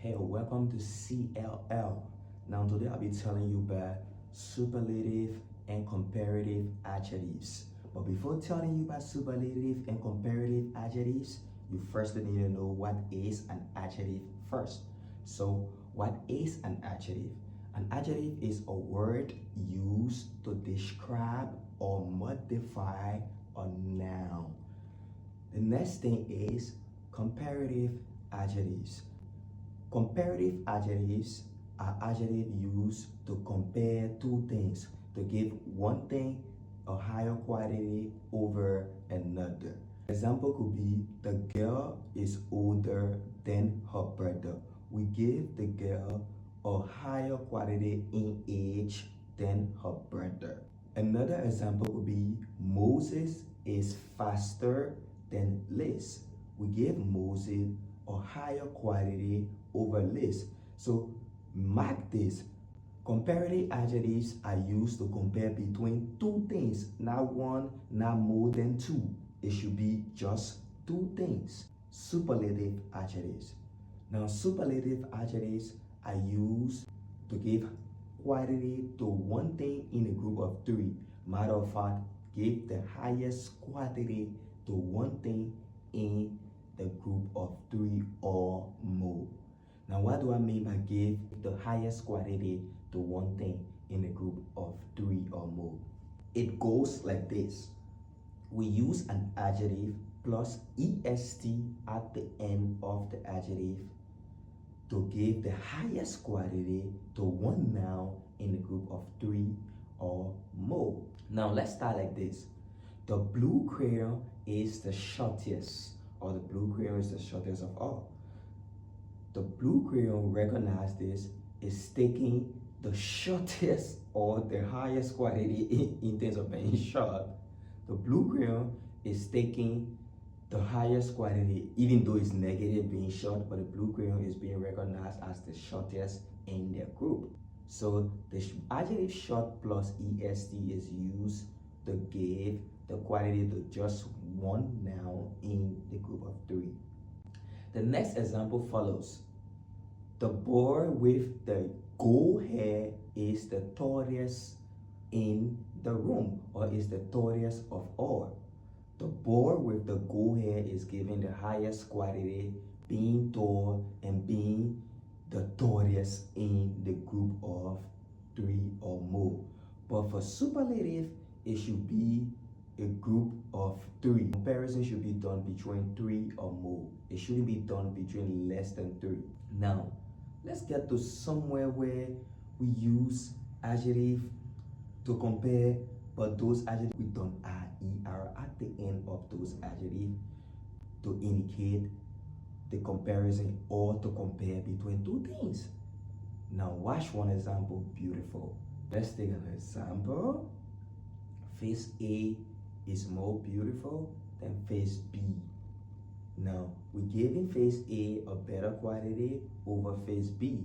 Hey, welcome to CLL. Now today I'll be telling you about superlative and comparative adjectives. But before telling you about superlative and comparative adjectives, you first need to know what is an adjective first. So what is an adjective? An adjective is a word used to describe or modify a noun. The next thing is comparative adjectives. Comparative adjectives are adjectives used to compare two things, to give one thing a higher quality over another. Example could be the girl is older than her brother. We give the girl a higher quality in age than her brother. Another example would be Moses is faster than Liz. We give Moses a higher quality over Liz. So mark this. Comparative adjectives are used to compare between two things, not one, not more than two. It should be just two things. Superlative adjectives. Now superlative adjectives are used to give quality to one thing in a group of three. Matter of fact, give the highest quality to one thing in the group of three or more. Now what do I mean by give the highest quality to one thing in a group of three or more? It goes like this. We use an adjective plus est at the end of the adjective to give the highest quality to one noun in a group of three or more. Now let's start like this. The blue crayon is the shortest, or the blue crayon is the shortest of all. The blue crayon, recognize this, is taking the shortest or the highest quality in terms of being short. The blue crayon is taking the highest quality, even though it's negative being short, but the blue crayon is being recognized as the shortest in their group. So the adjective short plus est is used to give the quality to just one noun in the group of three. The next example follows. The boy with the gold hair is the tallest in the room, or is the tallest of all. The boy with the gold hair is given the highest quality, being tall and being the tallest in the group of three or more. But for superlative, it should be a group of three. Comparison should be done between three or more. It shouldn't be done between less than three. Now, let's get to somewhere where we use adjective to compare, but those adjectives we don't add er at the end of those adjectives to indicate the comparison or to compare between two things. Now watch one example, beautiful. Let's take an example. Face A is more beautiful than face B. Now we're giving face A a better quality over face B,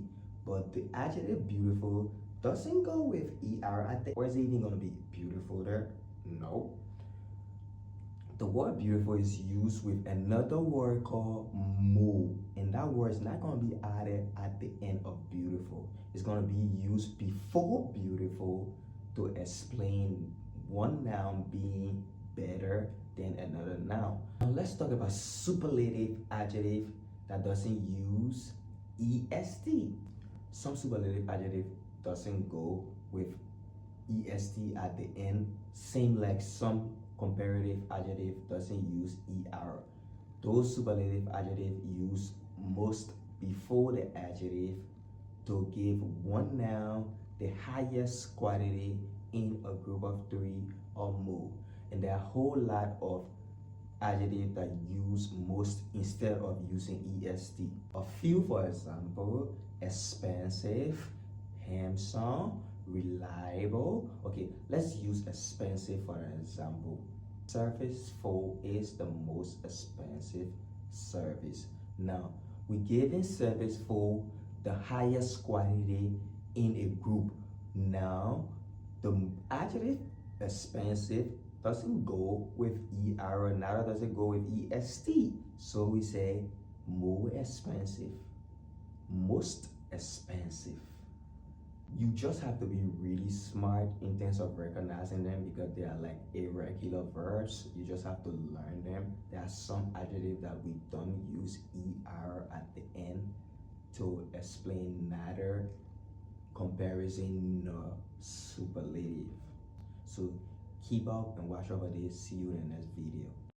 but the adjective beautiful doesn't go with er at the end. Or is it even going to be beautiful there? No. The word beautiful is used with another word called more, and that word is not going to be added at the end of beautiful. It's going to be used before beautiful to explain one noun being better than another noun. Now let's talk about superlative adjective that doesn't use est. Some superlative adjective doesn't go with est at the end, same like some comparative adjective doesn't use er. Those superlative adjectives use most before the adjective to give one noun the highest quality in a group of three or more. And there are a whole lot of adjectives that use most instead of using est. A few, for example, expensive, handsome, reliable. Okay, let's use expensive for an example. Serviceful is the most expensive service. Now, we're giving serviceful the highest quality in a group. Now, the adjective expensive doesn't go with er, neither does it go with est. So we say more expensive. Most expensive. You just have to be really smart in terms of recognizing them because they are like irregular verbs. You just have to learn them. There are some adjectives that we don't use er at the end to explain neither comparison nor superlative. So keep up and watch over this. See you in the next video.